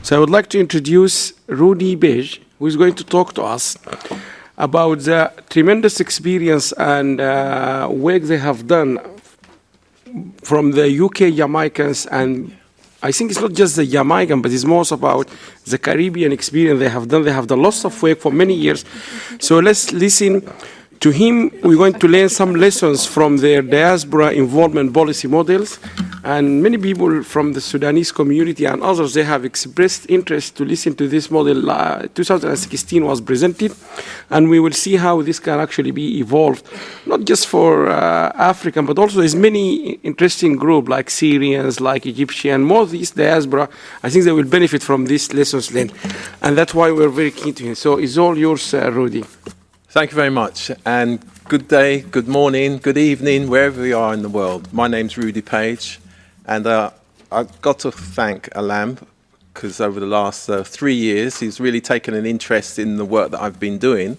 So I would like to introduce Rudi, who is going to talk to us about the tremendous experience and work they have done from the UK Jamaicans, and I think it's not just the Jamaican, but it's more about the Caribbean experience they have done. They have done lots of work for many years. So let's listen to him. We're going to learn some lessons from their diaspora involvement policy models. And many people from the Sudanese community and others, they have expressed interest to listen to this model. 2016 was presented, and we will see how this can actually be evolved, not just for African, but also there's many interesting groups like Syrians, like Egyptian, more of these diaspora. I think they will benefit from these lessons learned. And that's why we're very keen to hear. So it's all yours, Rudi. Thank you very much, and good day, good morning, good evening, wherever you are in the world. My name's Rudi Page, and I've got to thank Alam, because over the last 3 years, he's really taken an interest in the work that I've been doing.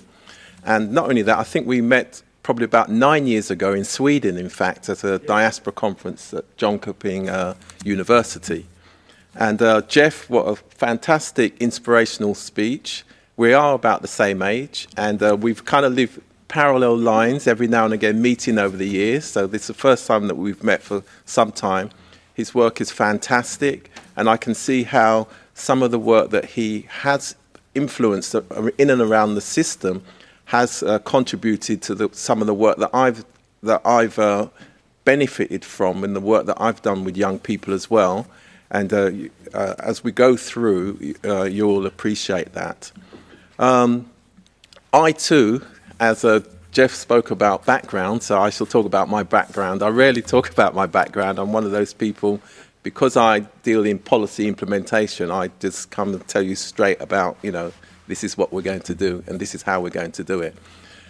And not only that, I think we met probably about 9 years ago in Sweden, in fact, at a Diaspora conference at Jönköping University. And Jeff, what a fantastic inspirational speech. We are about the same age, and we've kind of lived parallel lines every now and again, meeting over the years. So this is the first time that we've met for some time. His work is fantastic, and I can see how some of the work that he has influenced in and around the system has contributed to some of the work that I've benefited from, and the work that I've done with young people as well. And as we go through, you'll appreciate that. I too, as Jeff spoke about background, so I shall talk about my background. I rarely talk about my background. I'm one of those people, because I deal in policy implementation, I just come and tell you straight about, this is what we're going to do, and this is how we're going to do it.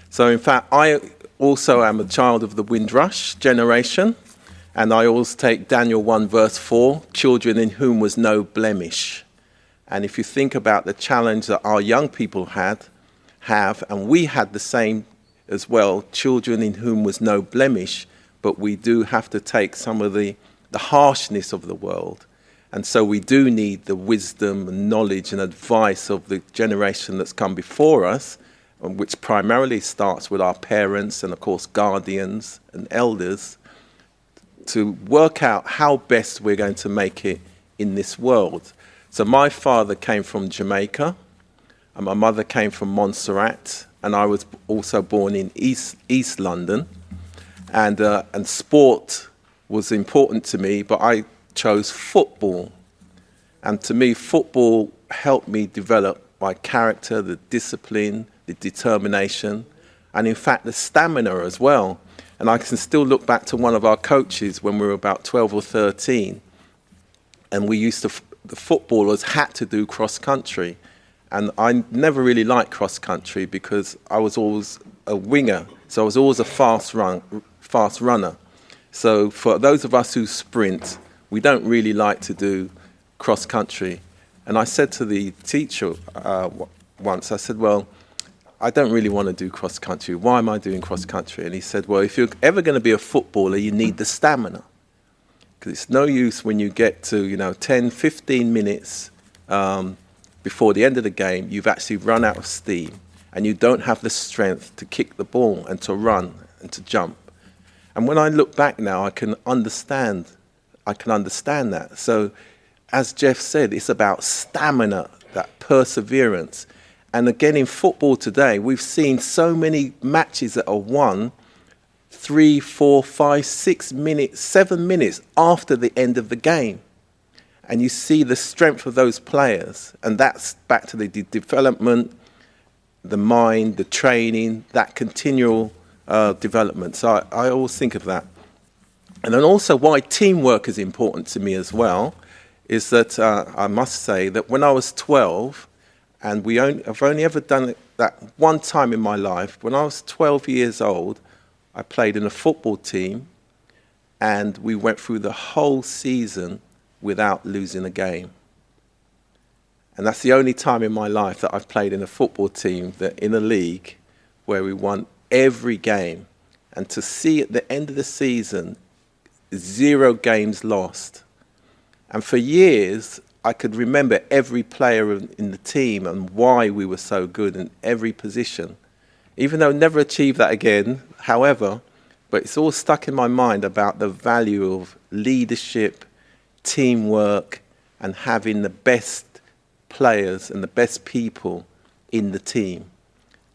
So in fact, I also am a child of the Windrush generation, and I always take Daniel 1 verse 4, children in whom was no blemish. And if you think about the challenge that our young people have, and we had the same as well, children in whom was no blemish, but we do have to take some of the harshness of the world. And so we do need the wisdom and knowledge and advice of the generation that's come before us, which primarily starts with our parents and, of course, guardians and elders, to work out how best we're going to make it in this world. So my father came from Jamaica, and my mother came from Montserrat, and I was also born in East London. And sport was important to me, but I chose football. And to me, football helped me develop my character, the discipline, the determination, and in fact, the stamina as well. And I can still look back to one of our coaches when we were about 12 or 13, and the footballers had to do cross-country. And I never really liked cross-country because I was always a winger, so I was always a fast runner. So for those of us who sprint, we don't really like to do cross-country. And I said to the teacher once, I said, well, I don't really want to do cross-country. Why am I doing cross-country? And he said, well, if you're ever going to be a footballer, you need the stamina. Because it's no use when you get to, 10, 15 minutes before the end of the game, you've actually run out of steam and you don't have the strength to kick the ball and to run and to jump. And when I look back now, I can understand that. So as Jeff said, it's about stamina, that perseverance. And again, in football today, we've seen so many matches that are won 3, 4, 5, 6 minutes, 7 minutes after the end of the game. And you see the strength of those players. And that's back to the development, the mind, the training, that continual development. So I always think of that. And then also why teamwork is important to me as well is that I must say that when I was 12, and I've only ever done it that one time in my life, when I was 12 years old, I played in a football team, and we went through the whole season without losing a game. And that's the only time in my life that I've played in a football team that in a league where we won every game. And to see at the end of the season, 0 games lost. And for years, I could remember every player in the team and why we were so good in every position. Even though I never achieved that again, however, but it's all stuck in my mind about the value of leadership, teamwork, and having the best players and the best people in the team.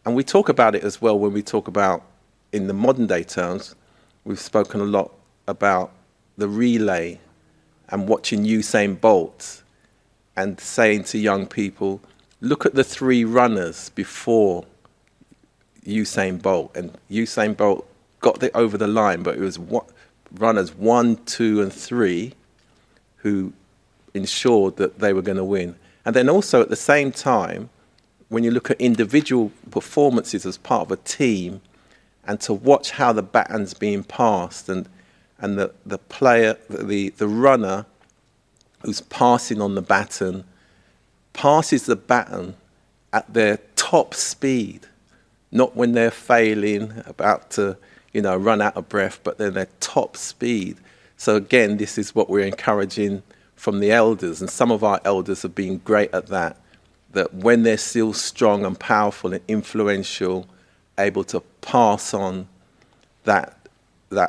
And we talk about it as well when we talk about, in the modern day terms, we've spoken a lot about the relay and watching Usain Bolt and saying to young people, look at the 3 runners before Usain Bolt. And Usain Bolt got it over the line, but it was runners 1, 2, and 3 who ensured that they were going to win. And then also at the same time, when you look at individual performances as part of a team, and to watch how the baton's being passed, and the player, the runner who's passing on the baton, passes the baton at their top speed, not when they're failing, about to, run out of breath, but they're their top speed. So again, this is what we're encouraging from the elders, and some of our elders have been great at that when they're still strong and powerful and influential, able to pass on that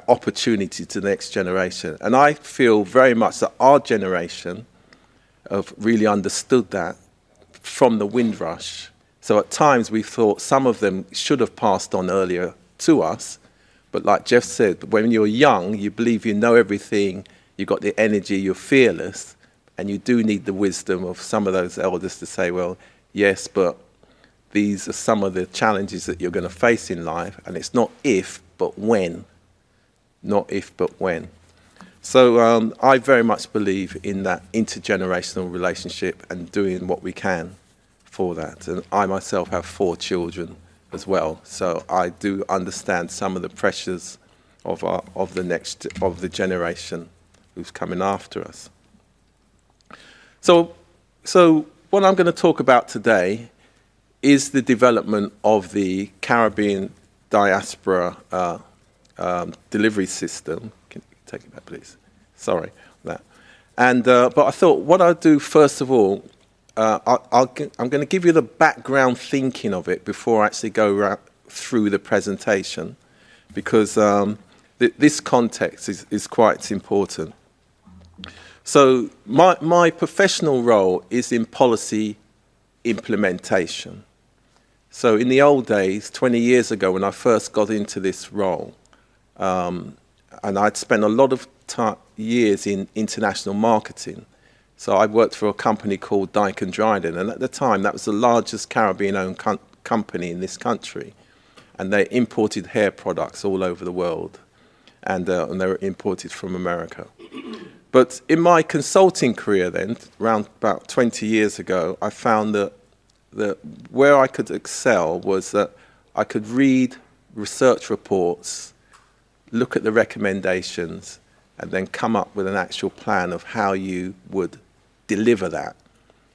opportunity to the next generation. And I feel very much that our generation have really understood that from the Windrush. So at times we thought some of them should have passed on earlier to us, but like Jeff said, when you're young, you believe you know everything, you've got the energy, you're fearless, and you do need the wisdom of some of those elders to say, well, yes, but these are some of the challenges that you're going to face in life, and it's not if, but when. Not if, but when. So I very much believe in that intergenerational relationship and doing what we can for that. And I myself have 4 children as well, so I do understand some of the pressures of the generation who's coming after us. So what I'm going to talk about today is the development of the Caribbean Diaspora delivery system. Can you take it back, please? Sorry for that. And but I thought what I'll do first of all, I'm going to give you the background thinking of it before I actually go through the presentation, because this context is quite important. So my professional role is in policy implementation. So in the old days, 20 years ago, when I first got into this role, and I'd spent a lot of years in international marketing. So I worked for a company called Dyke & Dryden, and at the time that was the largest Caribbean-owned company in this country, and they imported hair products all over the world, and they were imported from America. But in my consulting career then, around about 20 years ago, I found that where I could excel was that I could read research reports, look at the recommendations, and then come up with an actual plan of how you would deliver that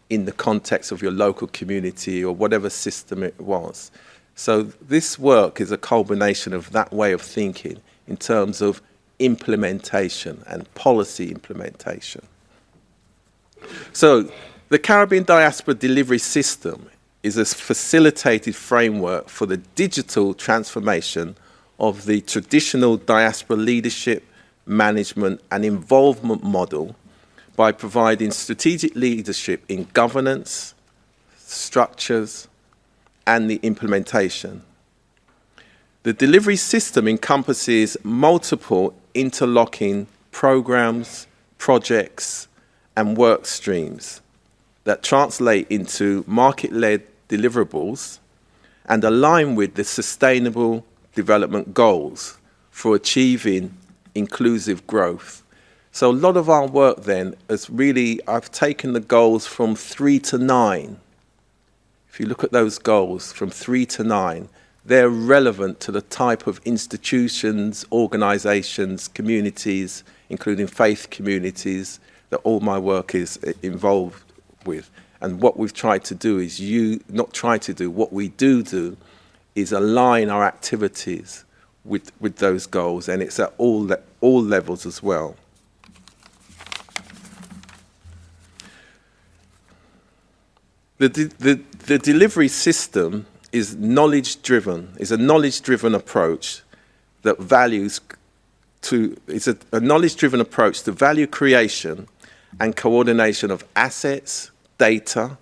in the context of your local community or whatever system it was. So this work is a culmination of that way of thinking in terms of implementation and policy implementation. So the Caribbean Diaspora Delivery System is a facilitated framework for the digital transformation of the traditional diaspora leadership, management and involvement model by providing strategic leadership in governance, structures and the implementation. The delivery system encompasses multiple interlocking programs, projects and work streams that translate into market-led deliverables and align with the Sustainable Development Goals for achieving inclusive growth. So a lot of our work then is really, I've taken the goals from 3 to 9. If you look at those goals from 3 to 9, they're relevant to the type of institutions, organizations, communities, including faith communities, that all my work is involved with. And what we've tried to do is what we do is align our activities with those goals, and it's at all levels as well. The delivery system is knowledge-driven, is a knowledge-driven approach that values it's a knowledge-driven approach to value creation and coordination of assets, data,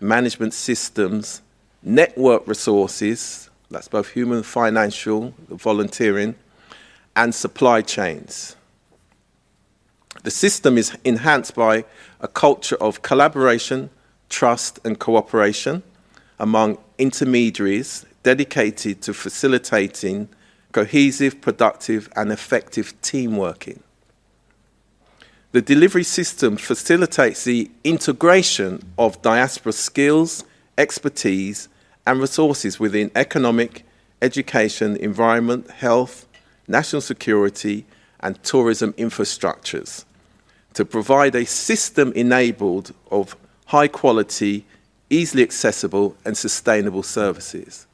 management systems, network resources, that's both human, financial, volunteering, and supply chains. The system is enhanced by a culture of collaboration, trust, and cooperation among intermediaries dedicated to facilitating cohesive, productive, and effective team working. The delivery system facilitates the integration of diaspora skills, expertise, and resources within economic, education, environment, health, national security, and tourism infrastructures to provide a system enabled of high quality, easily accessible, and sustainable services.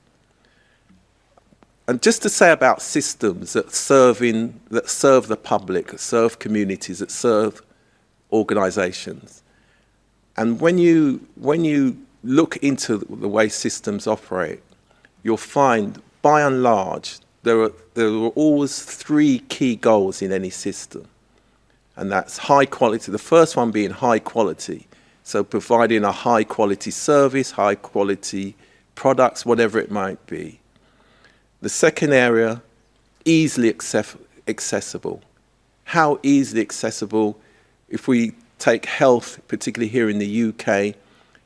And just to say about systems that serve the public, that serve communities, that serve organizations. And when you look into the way systems operate, you'll find, by and large, there are always three key goals in any system. And that's high quality, the first one being high quality. So providing a high quality service, high quality products, whatever it might be. The second area, easily accessible. How easily accessible? If we take health, particularly here in the UK,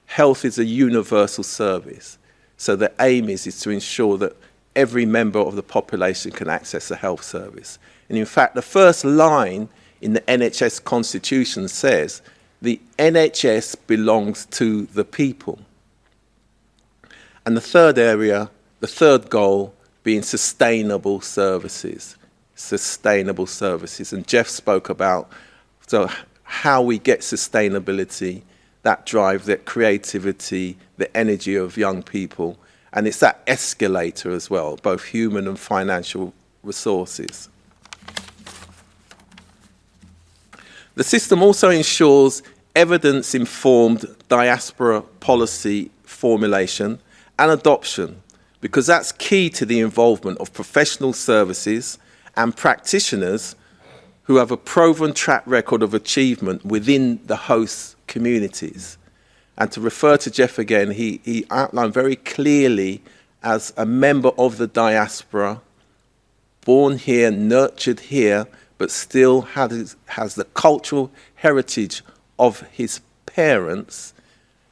health is a universal service. So the aim is to ensure that every member of the population can access a health service. And in fact, the first line in the NHS Constitution says, the NHS belongs to the people. And the third area, the third goal, being sustainable services. Sustainable services. And Jeff spoke about how we get sustainability, that drive, that creativity, the energy of young people. And it's that escalator as well, both human and financial resources. The system also ensures evidence-informed diaspora policy formulation and adoption, because that's key to the involvement of professional services and practitioners who have a proven track record of achievement within the host communities. And to refer to Jeff again, he outlined very clearly as a member of the diaspora, born here, nurtured here, but still has the cultural heritage of his parents.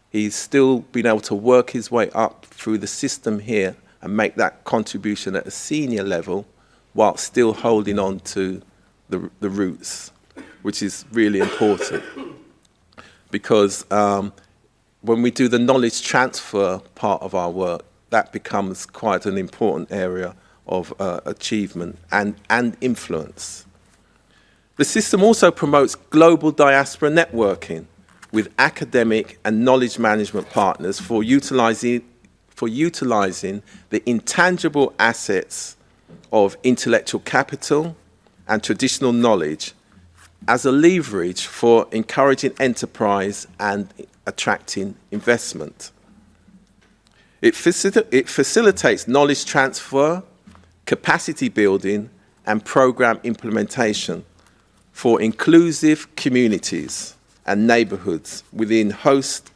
He's still been able to work his way up through the system here and make that contribution at a senior level while still holding on to the roots, which is really important. Because when we do the knowledge transfer part of our work, that becomes quite an important area of achievement and influence. The system also promotes global diaspora networking with academic and knowledge management partners for utilizing the intangible assets of intellectual capital and traditional knowledge as a leverage for encouraging enterprise and attracting investment. It facilitates knowledge transfer, capacity building, and program implementation for inclusive communities and neighborhoods within host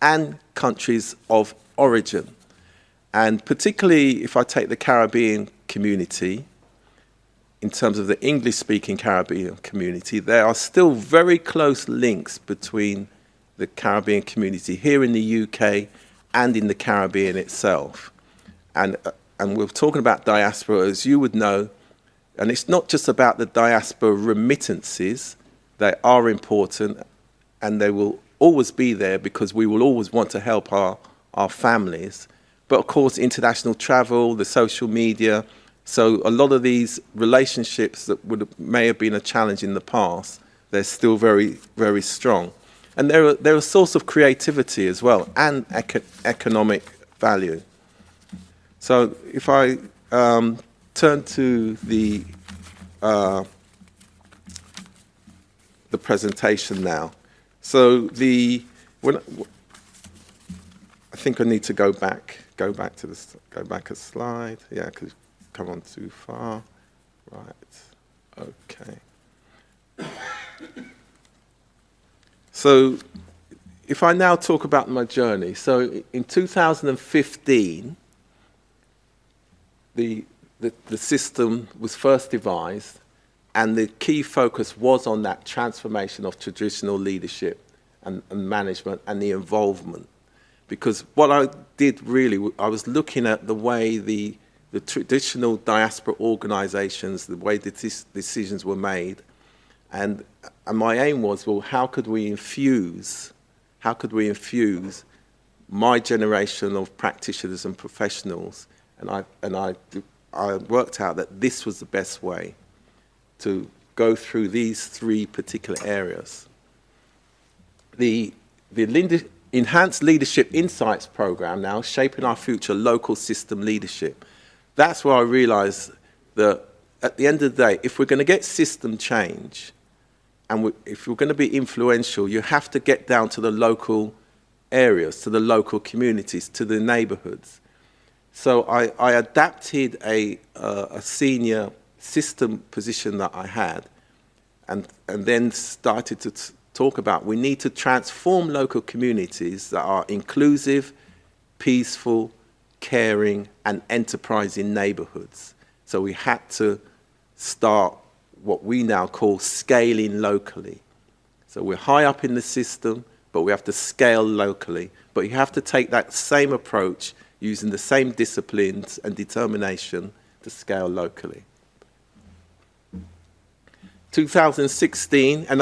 and countries of origin. And particularly if I take the Caribbean community, in terms of the English-speaking Caribbean community, there are still very close links between the Caribbean community here in the UK and in the Caribbean itself. And we're talking about diaspora, as you would know, and it's not just about the diaspora remittances. They are important and they will always be there because we will always want to help our families. But of course, international travel, the social media, so a lot of these relationships that may have been a challenge in the past, they're still very, very strong. And they're a source of creativity as well and economic value. So if I turn to the presentation now. So the when I think I need to go back a slide. Yeah, because you've come on too far. Right. Okay. So, if I now talk about my journey, so in 2015, the system was first devised, and the key focus was on that transformation of traditional leadership and management and the involvement. Because what I did really, I was looking at the way the traditional diaspora organizations, the way the decisions were made, and my aim was, well, how could we infuse my generation of practitioners and professionals? And I worked out that this was the best way to go through these three particular areas. The Enhanced Leadership Insights program now, Shaping Our Future Local System Leadership. That's where I realized that at the end of the day, if we're going to get system change, and if we're going to be influential, you have to get down to the local areas, to the local communities, to the neighborhoods. So I adapted a senior system position that I had, and then started to talk about we need to transform local communities that are inclusive, peaceful, caring, and enterprising neighborhoods. So we had to start what we now call scaling locally. So we're high up in the system, but we have to scale locally. But you have to take that same approach using the same disciplines and determination to scale locally. 2016, and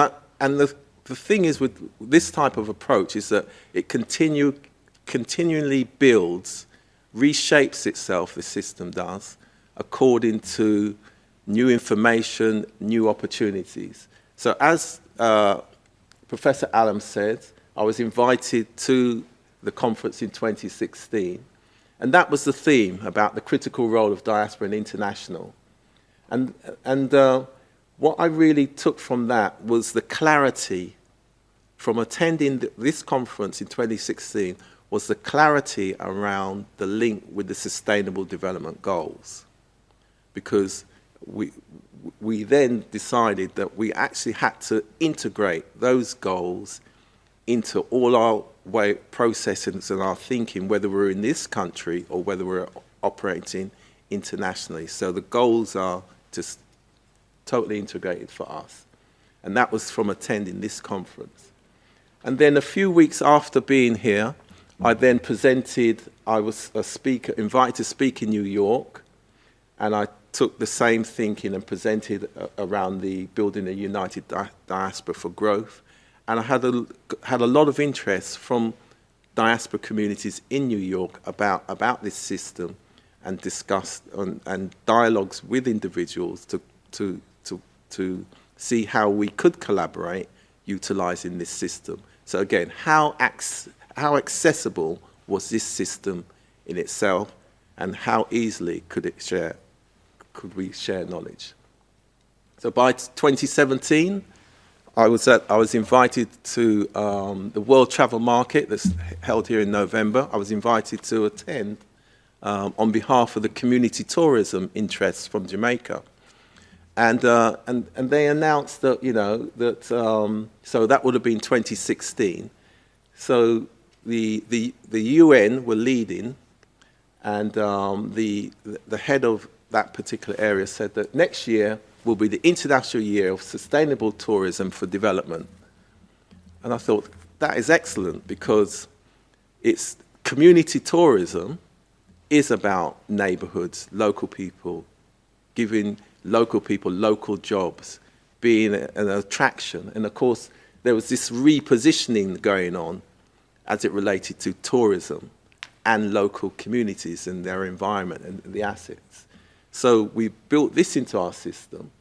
the thing is with this type of approach is that it continually builds, reshapes itself, the system does, according to new information, new opportunities. So as Professor Allen said, I was invited to the conference in 2016, and that was the theme about the critical role of diaspora and international. And what I really took from that was the clarity from attending this conference in 2016 was the clarity around the link with the Sustainable Development Goals. Because we then decided that we actually had to integrate those goals into all our processes and our thinking, whether we're in this country or whether we're operating internationally. So the goals are just totally integrated for us. And that was from attending this conference. And then a few weeks after being here, I then presented, I was a speaker, invited to speak in New York, and I took the same thinking and presented around the building a united diaspora for growth. And I had a lot of interest from diaspora communities in New York about this system, and discussed and dialogues with individuals to see how we could collaborate utilizing this system. So again, how accessible was this system in itself, and how easily could we share knowledge? So by 2017, I was invited to the World Travel Market that's held here in November. I was invited to attend on behalf of the community tourism interests from Jamaica. And they announced that, so that would have been 2016. So the UN were leading, and the head of that particular area said that next year will be the International Year of Sustainable Tourism for Development. And I thought, that is excellent, because it's community tourism is about neighborhoods, local people, giving local people local jobs, being an attraction. And of course, there was this repositioning going on as it related to tourism and local communities and their environment and the assets. So we built this into our system.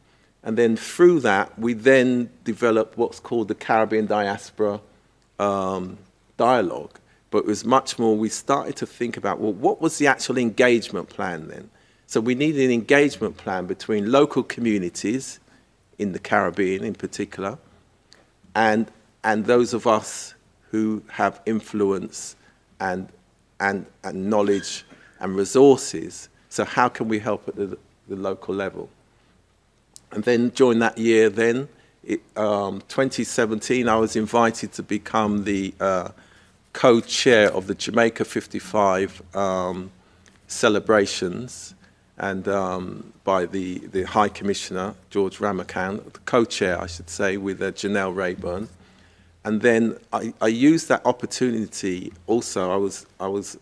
And then through that, we then developed what's called the Caribbean Diaspora Dialogue. But it was much more, we started to think about, well, what was the actual engagement plan then? So we needed an engagement plan between local communities in the Caribbean in particular, and those of us who have influence and knowledge and resources. So how can we help at the local level? And then during that year, 2017, I was invited to become the co-chair of the Jamaica 55 celebrations, and by the High Commissioner, George Ramakan, the co-chair, I should say, with Janelle Rayburn. And then I used that opportunity also. I was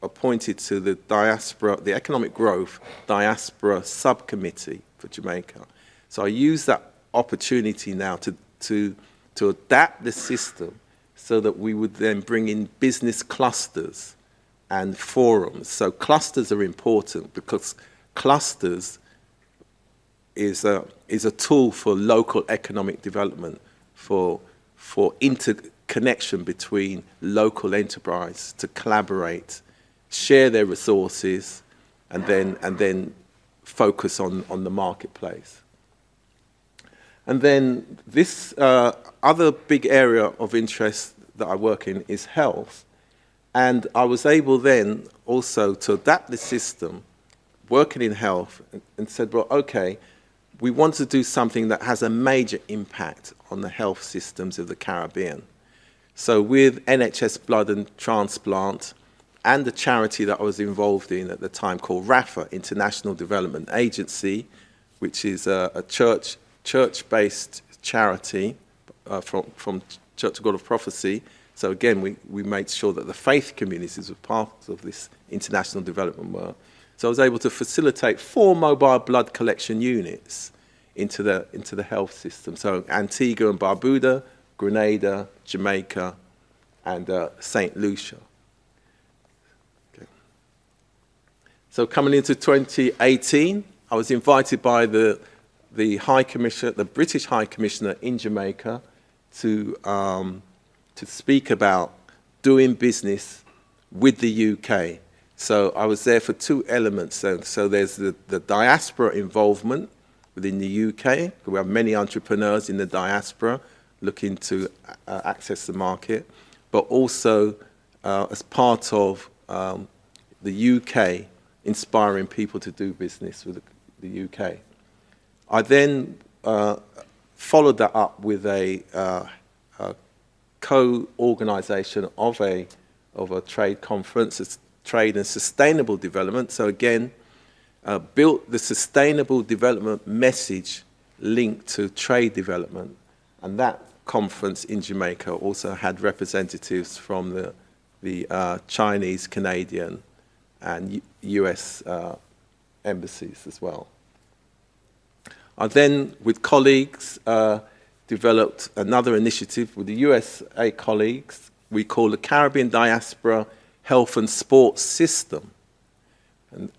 appointed to the Diaspora, the Economic Growth Diaspora Subcommittee for Jamaica. So I used that opportunity now to adapt the system so that we would then bring in business clusters and forums. So clusters are important because clusters is a tool for local economic development, for interconnection between local enterprise to collaborate, share their resources, and then focus on the marketplace. And then this other big area of interest that I work in is health. And I was able then also to adapt the system, working in health, and said, well, okay, we want to do something that has a major impact on the health systems of the Caribbean. So with NHS Blood and Transplant and the charity that I was involved in at the time called RAFA, International Development Agency, which is a church-based charity from Church of God of Prophecy. So again, we made sure that the faith communities were part of this international development work. So I was able to facilitate 4 mobile blood collection units into the health system. So Antigua and Barbuda, Grenada, Jamaica, and St. Lucia. Okay. So coming into 2018, I was invited by the High Commissioner, the British High Commissioner in Jamaica, to speak about doing business with the UK. So I was there for 2 elements. So there's the diaspora involvement within the UK. We have many entrepreneurs in the diaspora looking to access the market, but also as part of the UK inspiring people to do business with the UK. I then followed that up with a co-organisation of a trade conference, it's trade and sustainable development. So again, built the sustainable development message linked to trade development, and that conference in Jamaica also had representatives from the Chinese, Canadian, and US embassies as well. I then, with colleagues, developed another initiative with the USA colleagues we call the Caribbean Diaspora Health and Sports System.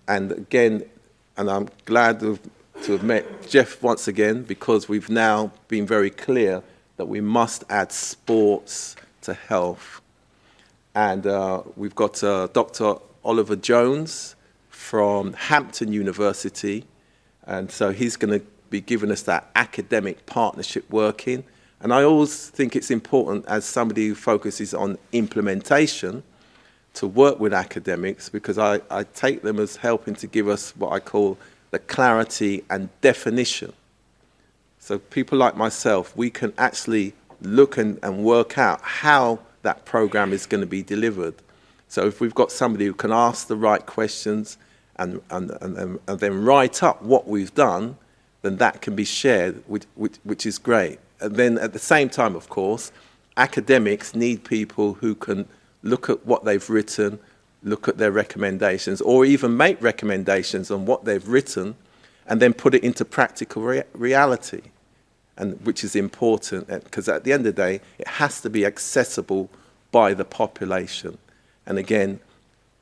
And again, and I'm glad to have met Jeff once again, because we've now been very clear that we must add sports to health. And we've got Dr. Oliver Jones from Hampton University, and so he's going to be giving us that academic partnership working. And I always think it's important, as somebody who focuses on implementation, to work with academics, because I take them as helping to give us what I call the clarity and definition. So people like myself, we can actually look and work out how that program is going to be delivered. So if we've got somebody who can ask the right questions and then write up what we've done, then that can be shared, which is great. And then at the same time, of course, academics need people who can look at what they've written, look at their recommendations, or even make recommendations on what they've written, and then put it into practical reality, and which is important, because at the end of the day, it has to be accessible by the population. And again,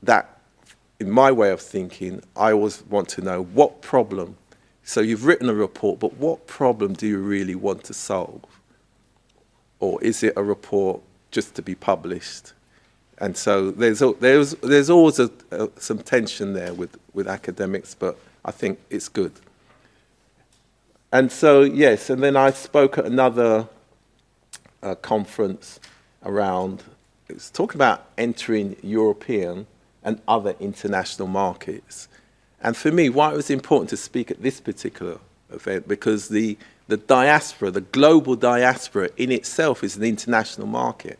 that, in my way of thinking, I always want to know what problem. So you've written a report, but what problem do you really want to solve? Or is it a report just to be published? And so there's always some tension there with academics, but I think it's good. And so, yes, and then I spoke at another conference around was talking about entering European and other international markets. And for me, why it was important to speak at this particular event, because the diaspora, the global diaspora in itself is an international market.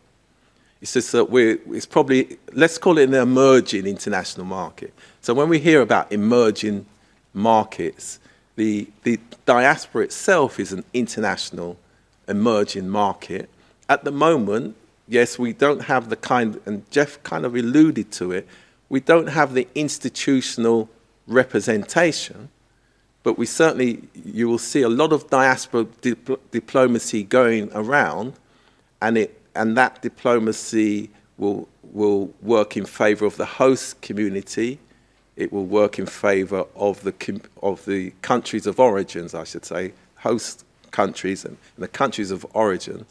It's just that it's probably, let's call it an emerging international market. So when we hear about emerging markets, the diaspora itself is an international emerging market. At the moment, yes, we don't have the kind, and Jeff kind of alluded to it, we don't have the institutional representation, but we certainly, you will see a lot of diaspora diplomacy going around, and that diplomacy will work in favour of the host community. It will work in favour of the countries of origins, I should say, host countries and the countries of origin.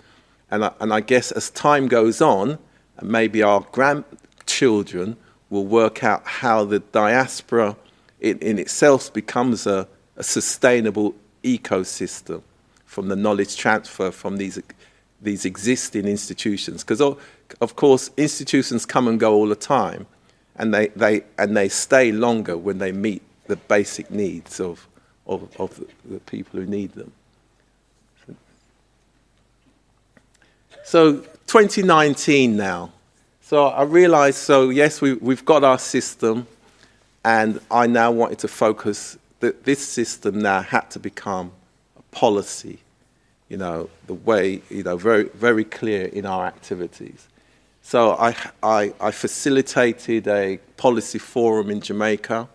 And I guess as time goes on, maybe our grandchildren will work out how the diaspora in itself becomes a sustainable ecosystem from the knowledge transfer from these existing institutions. Because of course institutions come and go all the time, and they stay longer when they meet the basic needs of the people who need them. So 2019 now. So I realized, so yes, we've got our system, and I now wanted to focus that this system now had to become a policy, you know, the way, you know, very, very clear in our activities. So I facilitated a policy forum in Jamaica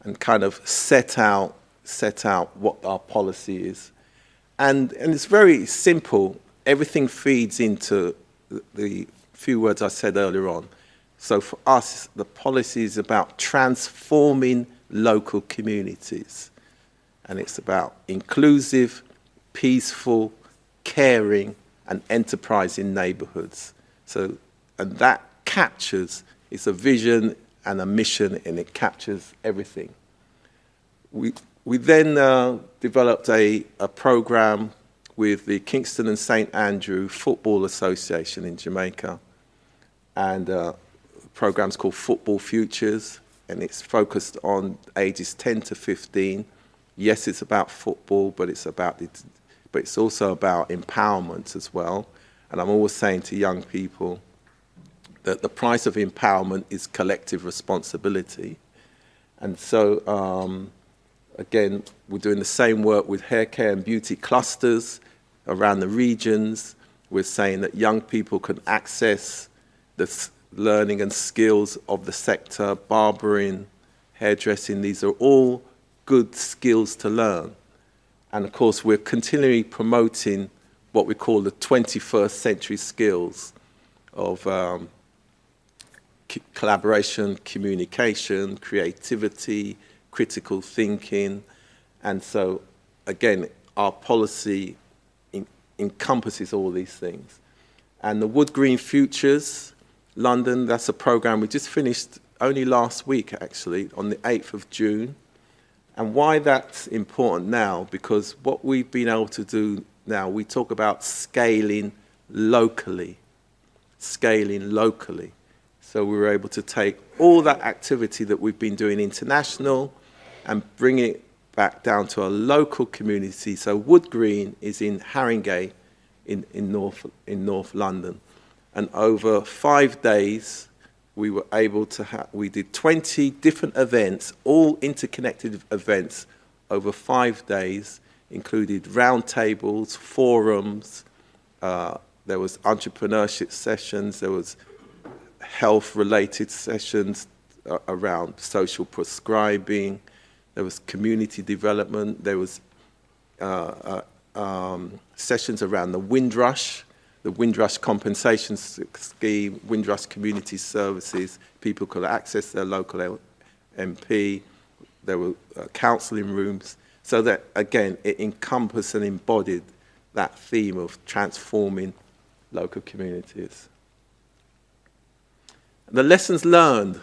and kind of set out what our policy is. And it's very simple. Everything feeds into the few words I said earlier on. So for us, the policy is about transforming local communities. And it's about inclusive, peaceful, caring, and enterprising neighborhoods. So, and that captures, it's a vision and a mission, and it captures everything. We then developed a program with the Kingston and St. Andrew Football Association in Jamaica. And the program's called Football Futures, and it's focused on ages 10 to 15. Yes, it's about football, but it's also about empowerment as well. And I'm always saying to young people that the price of empowerment is collective responsibility. And so, again, we're doing the same work with hair care and beauty clusters around the regions. We're saying that young people can access the learning and skills of the sector, barbering, hairdressing. These are all good skills to learn. And of course, we're continually promoting what we call the 21st century skills of collaboration, communication, creativity, critical thinking. And so, again, our policy encompasses all these things. And the Wood Green Futures, London, that's a program we just finished only last week, actually, on the 8th of June. And why that's important now, because what we've been able to do now, we talk about scaling locally. Scaling locally. So we were able to take all that activity that we've been doing international and bring it back down to a local community. So Wood Green is in Haringey in North London. And over 5 days, we were able to we did 20 different events, all interconnected events over 5 days, included roundtables, forums, there was entrepreneurship sessions, there was health-related sessions around social prescribing, there was community development, there was sessions around the Windrush compensation scheme, Windrush community services. People could access their local MP. There were counselling rooms. So that, again, it encompassed and embodied that theme of transforming local communities. The lessons learned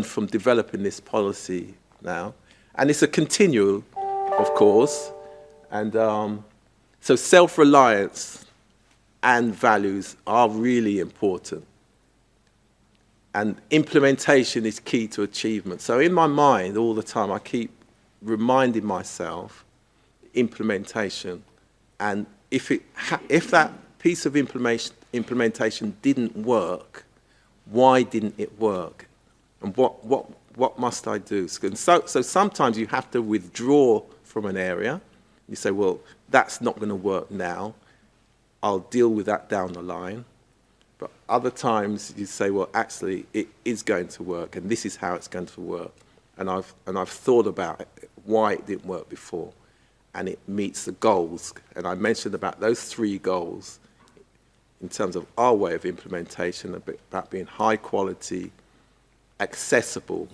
from developing this policy now, and it's a continual, of course, and so self-reliance. and values are really important. And implementation is key to achievement. So in my mind, all the time, I keep reminding myself implementation. And if that piece of implementation didn't work, why didn't it work? And what must I do? So sometimes you have to withdraw from an area. You say, well, that's not going to work now. I'll deal with that down the line. But other times you say, well, actually, it is going to work, and this is how it's going to work. And I've thought about it, why it didn't work before, and it meets the goals. And I mentioned about those 3 goals in terms of our way of implementation, about being high quality, accessible,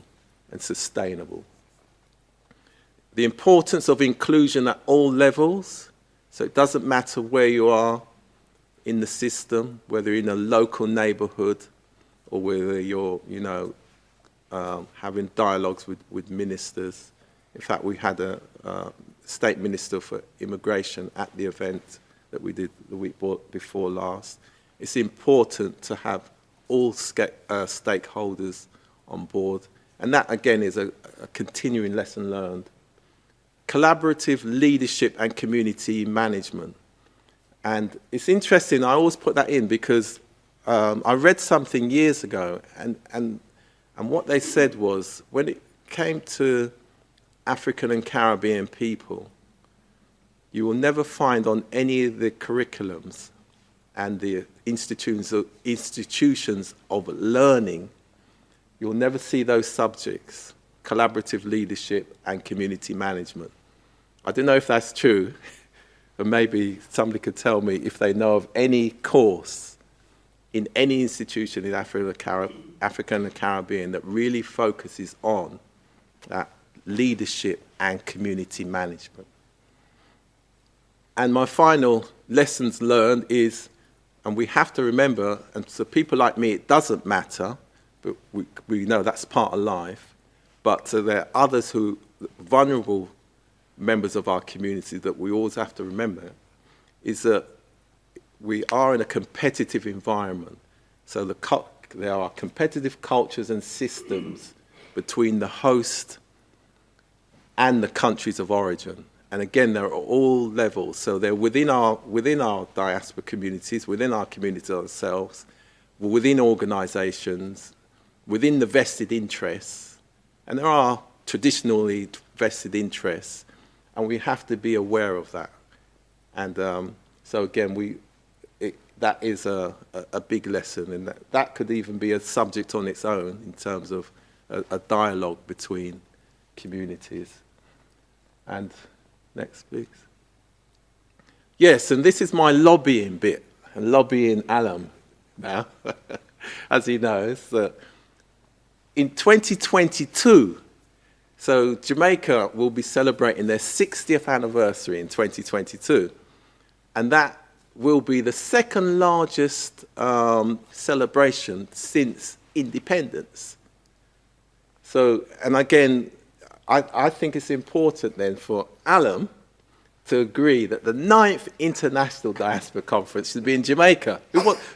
and sustainable. The importance of inclusion at all levels. So it doesn't matter where you are in the system, whether in a local neighborhood or whether you're, having dialogues with ministers. In fact, we had a state minister for immigration at the event that we did the week before last. It's important to have all stakeholders on board. And that, again, is a continuing lesson learned. Collaborative leadership and community management. And it's interesting, I always put that in because I read something years ago, and what they said was, when it came to African and Caribbean people, you will never find on any of the curriculums and the institutions of learning, you'll never see those subjects, collaborative leadership and community management. I don't know if that's true, but maybe somebody could tell me if they know of any course in any institution in Africa and the Caribbean that really focuses on that leadership and community management. And my final lessons learned is, and we have to remember, and so people like me, it doesn't matter, but we know that's part of life, but there are others who, vulnerable members of our community, that we always have to remember, is that we are in a competitive environment. So there are competitive cultures and systems between the host and the countries of origin. And again, they're at all levels. So they're within our diaspora communities, within our communities ourselves, within organizations, within the vested interests. And there are traditionally vested interests, and we have to be aware of that. And so again, that is a big lesson, and that could even be a subject on its own in terms of a dialogue between communities. And next, please. Yes, and this is my lobbying bit, and lobbying Alam now, as he knows, that in 2022, so Jamaica will be celebrating their 60th anniversary in 2022, and that will be the second largest celebration since independence. So, and again, I think it's important then for Alam to agree that the 9th International Diaspora Conference should be in Jamaica.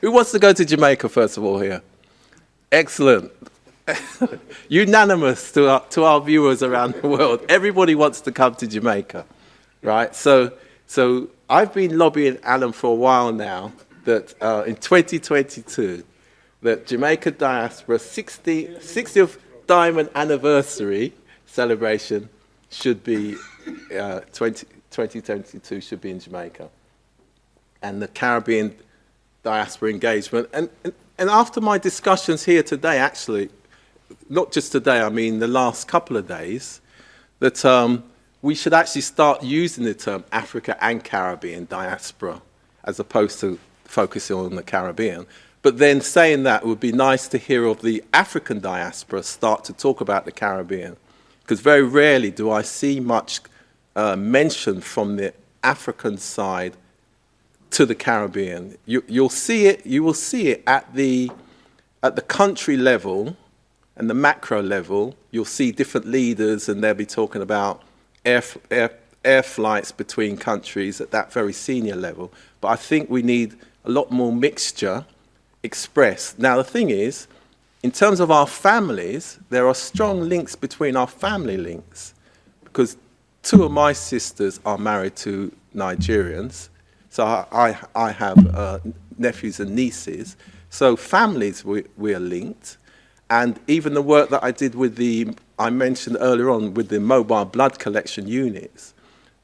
Who wants to go to Jamaica, first of all, here? Excellent. Unanimous to our viewers around the world. Everybody wants to come to Jamaica, right? So I've been lobbying Alan for a while now that in 2022, that Jamaica Diaspora 60th Diamond Anniversary celebration should be 2022 should be in Jamaica, and the Caribbean diaspora engagement. And after my discussions here today, actually, not just today, I mean the last couple of days, that we should actually start using the term Africa and Caribbean diaspora as opposed to focusing on the Caribbean. But then saying that, it would be nice to hear of the African diaspora start to talk about the Caribbean, because very rarely do I see much mention from the African side to the Caribbean. You will see it at the country level and the macro level. You'll see different leaders, and they'll be talking about air flights between countries at that very senior level. But I think we need a lot more mixture expressed. Now, the thing is, in terms of our families, there are strong links between our family links, because 2 of my sisters are married to Nigerians, so I have nephews and nieces. So families, we are linked. And even the work that I did with I mentioned earlier on, with the mobile blood collection units,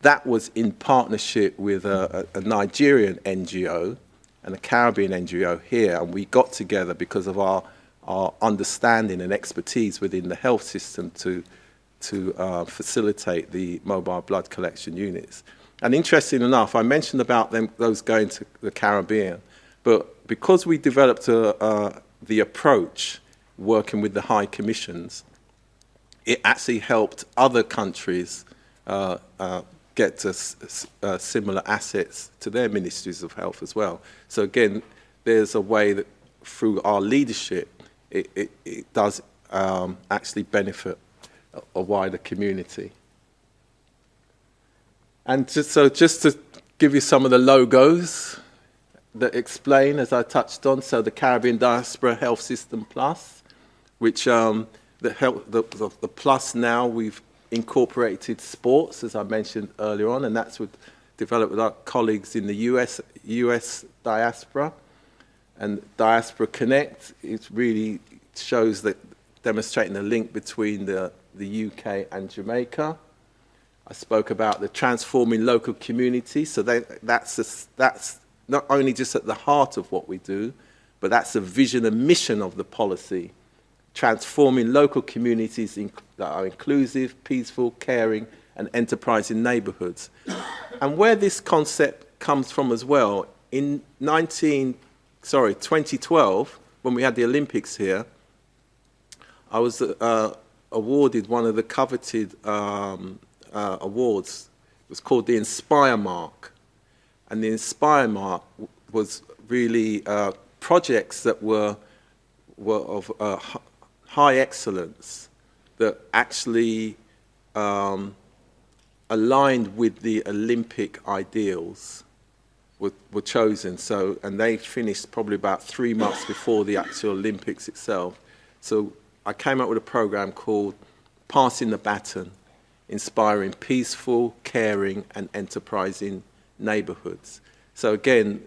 that was in partnership with a Nigerian NGO and a Caribbean NGO here, and we got together because of our understanding and expertise within the health system to facilitate the mobile blood collection units. And interesting enough, I mentioned about those going to the Caribbean, but because we developed the approach working with the high commissions, it actually helped other countries get to similar assets to their ministries of health as well. So again, there's a way that through our leadership, it does actually benefit a wider community. And just to give you some of the logos that explain, as I touched on, so the Caribbean Diaspora Health System Plus, which the Plus now, we've incorporated sports, as I mentioned earlier on, and that's developed with our colleagues in the US diaspora. And Diaspora Connect, it really shows that, demonstrating the link between the UK and Jamaica. I spoke about the transforming local community, so that's not only just at the heart of what we do, but that's the vision and mission of the policy, transforming local communities that are inclusive, peaceful, caring, and enterprising neighbourhoods. And where this concept comes from as well, in 2012, when we had the Olympics here, I was awarded one of the coveted awards. It was called the Inspire Mark. And the Inspire Mark was really projects that were of high excellence, that actually aligned with the Olympic ideals were chosen. So, and they finished probably about 3 months before the actual Olympics itself. So I came up with a program called Passing the Baton, Inspiring Peaceful, Caring, and Enterprising Neighbourhoods. So again,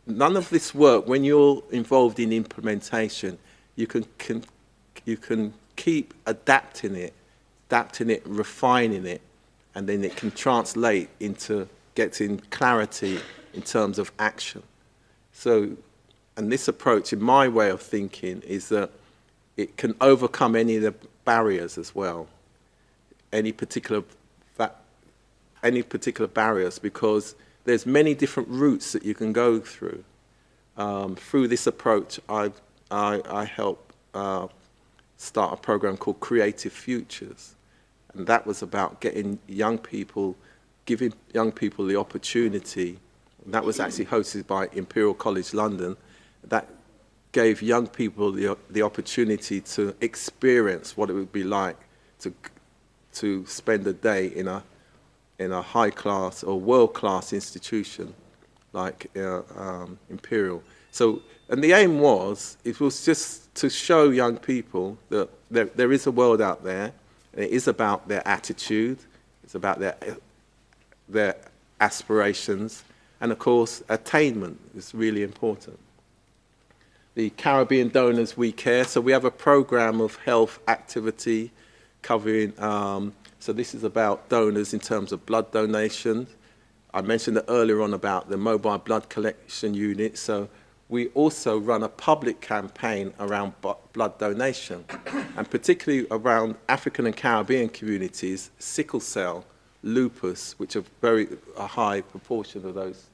none of this work, when you're involved in implementation, you can keep adapting it, refining it, and then it can translate into getting clarity in terms of action. So, and this approach, in my way of thinking, is that it can overcome any of the barriers as well, any particular barriers, because there's many different routes that you can go through. Through this approach, I helped start a program called Creative Futures, and that was about getting young people, giving young people the opportunity. And that was actually hosted by Imperial College London. That gave young people the opportunity to experience what it would be like to spend a day in a high-class or world-class institution like Imperial. So, and the aim was, it was just to show young people that there is a world out there, and it is about their attitude, it's about their aspirations, and of course, attainment is really important. The Caribbean Donors We Care, so we have a program of health activity covering, so this is about donors in terms of blood donation. I mentioned it earlier on about the mobile blood collection unit, so we also run a public campaign around blood donation, and particularly around African and Caribbean communities, sickle cell, lupus, which are a high proportion of those.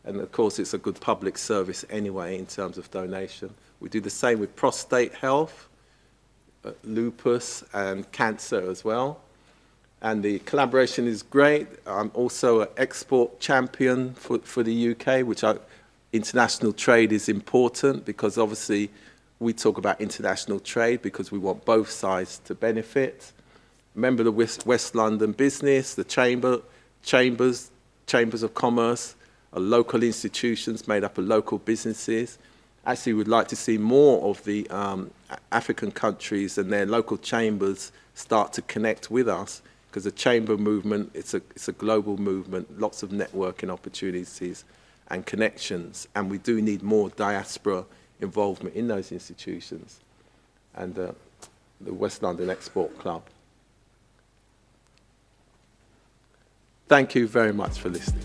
And of course, it's a good public service anyway in terms of donation. We do the same with prostate health, lupus, and cancer as well. And the collaboration is great. I'm also an export champion for the UK, which international trade is important, because obviously we talk about international trade because we want both sides to benefit. Remember the West London business, the chambers of commerce local institutions made up of local businesses. Actually, we'd like to see more of the African countries and their local chambers start to connect with us, because the chamber movement, it's a global movement, lots of networking opportunities and connections, and we do need more diaspora involvement in those institutions. And the West London Export Club. Thank you very much for listening.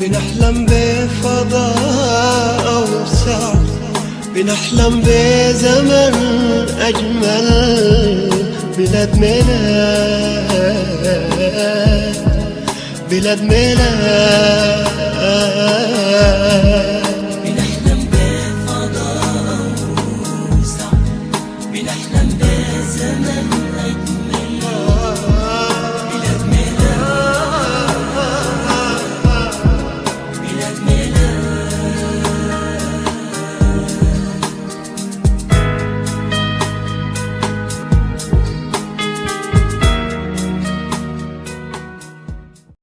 بنحلم بفضاء أوسع، بنحلم بزمن أجمل، بلاد ميلاد، بلاد ميلاد.